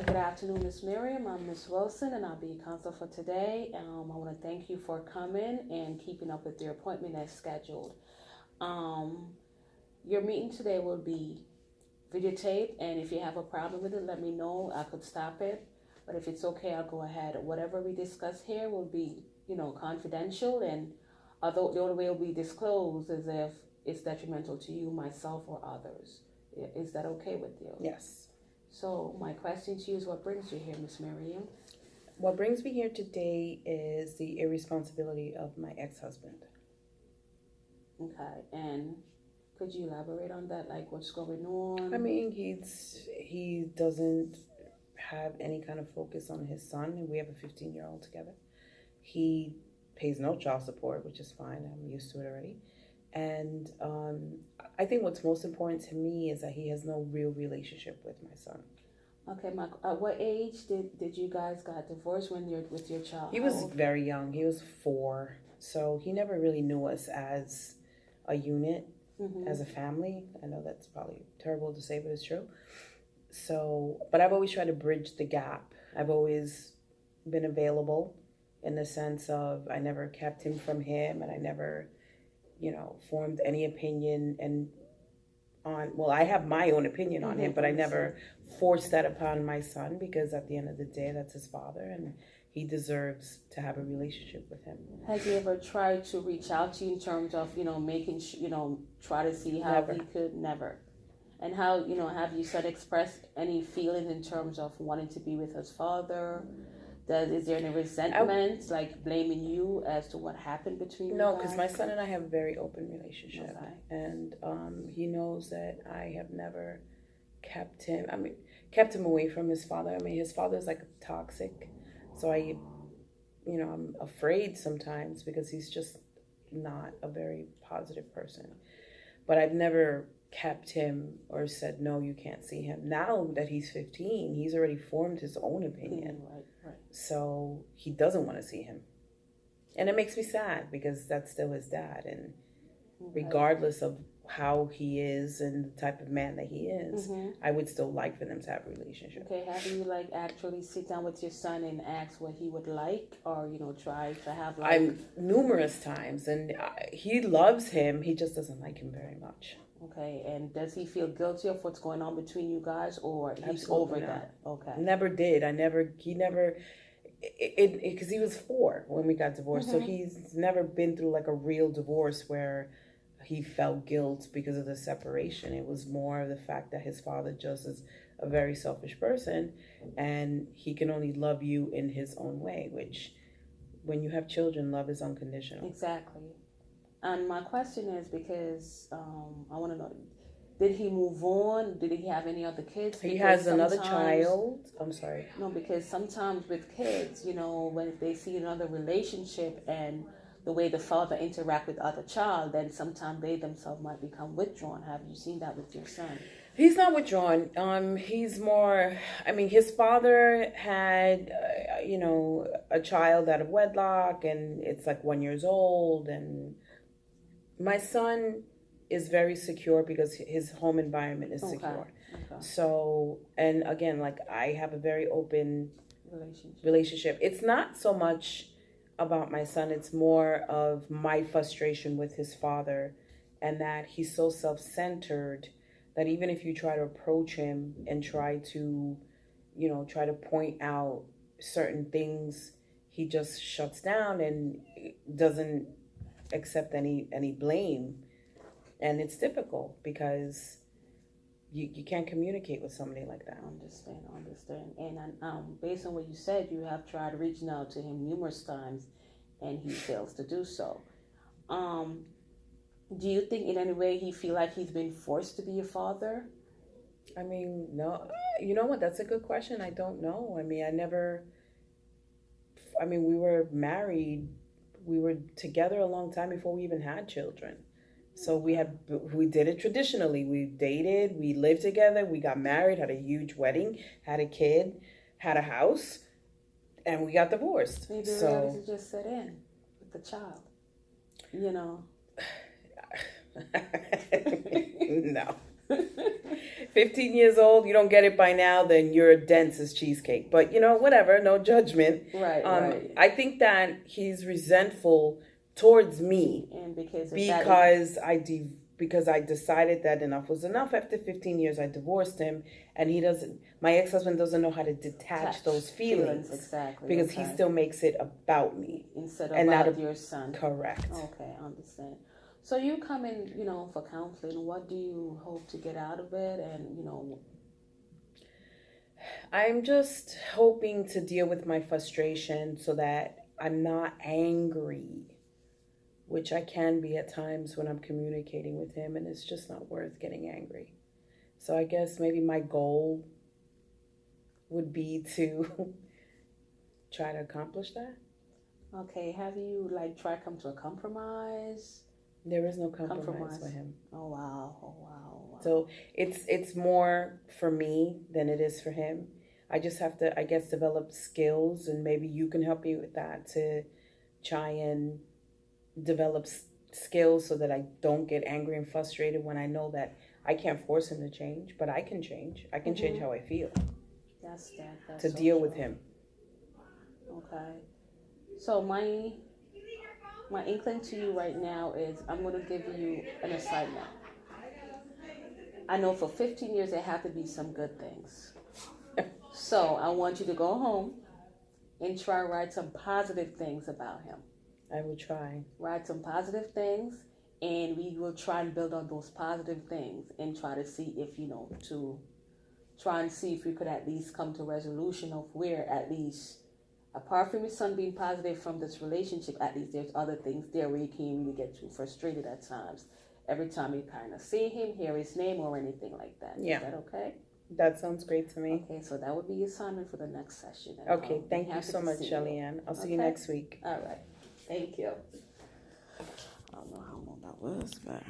Good afternoon, Miss Miriam. I'm Miss Wilson, and I'll be your counselor for today. I want to thank you for coming and keeping up with your appointment as scheduled. Um, your meeting today will be videotaped, and if you have a problem with it, let me know. I could stop it, but if it's okay, I'll go ahead. Whatever we discuss here will be, confidential, and although the only way it will be disclosed is if it's detrimental to you, myself, or others. Is that okay with you? Yes. So my question to you is, what brings you here, Miss Miriam? What brings me here today is the irresponsibility of my ex-husband. Okay, and could you elaborate on that? Like, what's going on? I mean, he doesn't have any kind of focus on his son, and we have a 15-year-old together. He pays no child support, which is fine. I'm used to it already. And I think what's most important to me is that he has no real relationship with my son. Okay, at what age did you guys got divorced when you're with your child? He was very young. He was 4, so he never really knew us as a unit, as a family. I know that's probably terrible to say, but it's true. So, but I've always tried to bridge the gap. I've always been available in the sense of I never kept him from him, and I never, formed any opinion I have my own opinion on him, but I never forced that upon my son, because at the end of the day, that's his father, and he deserves to have a relationship with him. Has he ever tried to reach out to you in terms of, making, try to see how Never. he could? Never. And how, have you said expressed any feelings in terms of wanting to be with his father? Is there any resentment, like blaming you as to what happened between you? No, because my son and I have a very open relationship. Okay. And he knows that I have never kept him away from his father. I mean, his father's like toxic. So I'm afraid sometimes, because he's just not a very positive person. But I've never kept him or said, no, you can't see him. Now that he's 15, he's already formed his own opinion. Right. So he doesn't want to see him. And it makes me sad, because that's still his dad. And regardless of how he is and the type of man that he is, I would still like for them to have a relationship. Okay, have you actually sit down with your son and ask what he would like, or try to have numerous times, and he loves him. He just doesn't like him very much. Okay, and does he feel guilty of what's going on between you guys, or he's Absolutely over not. that? Okay. Never did. He never, because he was 4 when we got divorced. So he's never been through like a real divorce where he felt guilt because of the separation. It was more of the fact that his father just is a very selfish person, and he can only love you in his own way, which when you have children, love is unconditional. Exactly. And my question is, because I want to know, did he move on? Did he have any other kids? He has another child. I'm sorry. No, because sometimes with kids, when they see another relationship and the way the father interact with other child, then sometimes they themselves might become withdrawn. Have you seen that with your son? He's not withdrawn. He's more, his father had, a child out of wedlock, and it's like 1 year old. And my son is very secure because his home environment is secure. Okay. So, and again, like I have a very open relationship. It's not so much about my son, it's more of my frustration with his father, and that he's so self-centered that even if you try to approach him and try to point out certain things, he just shuts down and doesn't accept any blame. And it's difficult because you can't communicate with somebody like that. I understand. And based on what you said, you have tried reaching out to him numerous times, and he fails to do so. Do you think in any way he feel like he's been forced to be a father? No. You know what? That's a good question. I don't know. We were married. We were together a long time before we even had children. So we did it traditionally. We dated, we lived together, we got married, had a huge wedding, had a kid, had a house, and we got divorced. Maybe reality just set in with the child, No. 15 years old, you don't get it by now, then you're dense as cheesecake. But, whatever, no judgment. Right, right. I think that he's resentful towards me And because because I decided that enough was enough. After 15 years, I divorced him, and my ex-husband doesn't know how to detach those feelings. Exactly. Because he still makes it about me. Instead of and about your son. Correct. Okay, I understand. So you come in, for counseling. What do you hope to get out of it? And, I'm just hoping to deal with my frustration so that I'm not angry, which I can be at times when I'm communicating with him, and it's just not worth getting angry. So I guess maybe my goal would be to try to accomplish that. Okay, have you tried to come to a compromise? There is no compromise for him. Oh wow. So it's more for me than it is for him. I just have to, I guess, develop skills, and maybe you can help me with that, to try and develop skills so that I don't get angry and frustrated when I know that I can't force him to change, but I can change. I can change how I feel. That's to so deal true. with him. Okay. So my inkling to you right now is I'm going to give you an assignment. I know for 15 years there have to be some good things. So I want you to go home and try to write some positive things about him. I will try. Write some positive things, and we will try and build on those positive things and try to see if, we could at least come to a resolution of where at least, apart from your son being positive from this relationship, at least there's other things there where you can't really get too frustrated at times. Every time you kind of see him, hear his name or anything like that. Yeah. Is that okay? That sounds great to me. Okay, so that would be your assignment for the next session. Okay, thank you so much, Shelly-Ann. I'll see you next week. All right. Thank you. I don't know how long that was, but...